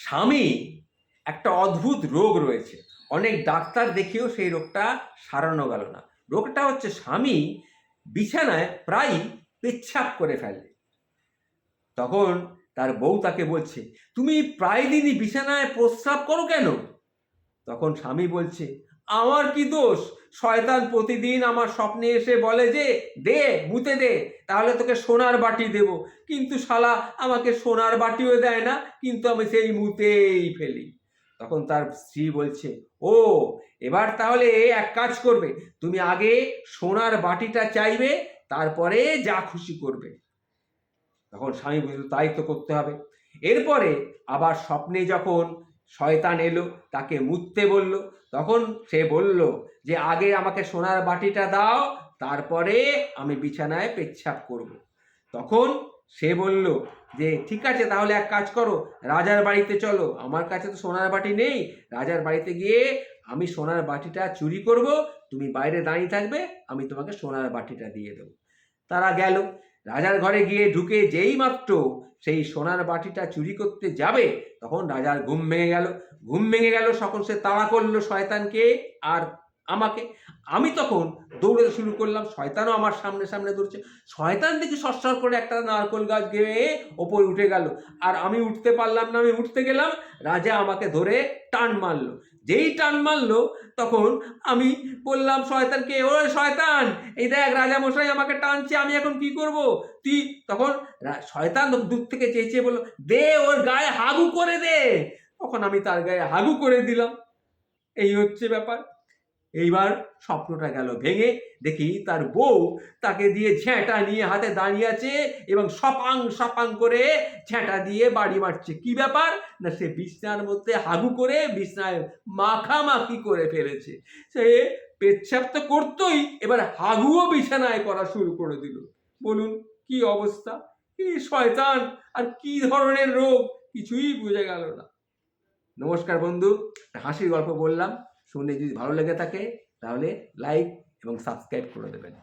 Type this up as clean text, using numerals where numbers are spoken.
স্বামী একটা অদ্ভুত রোগ রয়েছে, অনেক ডাক্তার দেখিয়েও সেই রোগটা সারানো গেল না। রোগটা হচ্ছে স্বামী বিছানায় প্রায়ই পেচ্ছাপ করে ফেলে। তখন তার বউ তাকে বলছে, তুমি প্রায় দিনই বিছানায় প্রস্রাব করো কেন? তখন স্বামী বলছে, আমার কি দোষ? শয়তান প্রতিদিন আমার স্বপ্নে এসে বলে যে দে, মুতে দে, তাহলে তোকে সোনার বাটি দেব। কিন্তু শালা আমাকে সোনার বাটিও দেয় না, কিন্তু আমি সেই মুতেই ফেলি। তখন তার স্ত্রী বলছে, ও, এবার তাহলে এক কাজ করবে, তুমি আগে সোনার বাটিটা চাইবে, তারপরে যা খুশি করবে। তখন স্বামী বুঝল তাই তো করতে হবে। এরপরে আবার স্বপ্নে যখন শয়তান এলো, তাকে মুততে বলল, তখন সে বলল যে আগে আমাকে সোনার বাটিটা দাও, তারপরে আমি বিছানায় পেচ্ছাপ করব। তখন সে বলল যে ঠিক আছে, তাহলে এক কাজ করো, রাজার বাড়িতে চলো, আমার কাছে তো সোনার বাটি নেই, রাজার বাড়িতে গিয়ে আমি সোনার বাটিটা চুরি করব, তুমি বাইরে দাঁড়িয়ে থাকবে, আমি তোমাকে সোনার বাটিটা দিয়ে দেবো। তারা গেল। রাজার ঘরে গিয়ে ঢুকে যেই মাত্র সেই সোনার বাটিটা চুরি করতে যাবে, তখন রাজার ঘুম ভেঙে গেল। ঘুম ভেঙে গেল, তখন সে তাড়া করলো শয়তানকে আর আমাকে। আমি তখন দৌড়তে শুরু করলাম, শয়তানও আমার সামনে সামনে দৌড়ছে। শয়তান দেখি সরসর করে একটা নারকোল গাছ গেয়ে ওপরে উঠে গেল, আর আমি উঠতে পারলাম না। আমি উঠতে গেলাম, রাজা আমাকে ধরে টান মারলো। যেই টান মারলো, তখন আমি বললাম শয়তানকে, ও শয়তান, এই দেখ রাজা মশাই আমাকে টানছে, আমি এখন কি করব? তুই তখন শয়তান দূর থেকে চেঁচিয়ে বলল, দে, ওর গায়ে হাগু করে দে। তখন আমি তার গায়ে হাগু করে দিলাম। এই হচ্ছে ব্যাপার। এইবার স্বপ্নটা গেল ভেঙে। দেখি তার বউ তাকে দিয়ে ঝ্যাঁটা নিয়ে হাতে দাঁড়িয়ে আছে এবং সপাং সপাং করে ঝ্যাঁটা দিয়ে বাড়ি মারছে। কি ব্যাপার না, সে বিছনার মধ্যে হাগু করে বিছনায় মাখামাখি করে ফেলেছে। সে পেচ্ছাপ তো করতোই, এবার হাগুও বিছানায় করা শুরু করে দিল। বলুন কি অবস্থা, কি শয়তান আর কি ধরনের রোগ, কিছুই বুঝে গেল না। নমস্কার বন্ধু, হাসির গল্প বললাম, শুনে যদি ভালো লেগে থাকে তাহলে লাইক এবং সাবস্ক্রাইব করে দেবেন।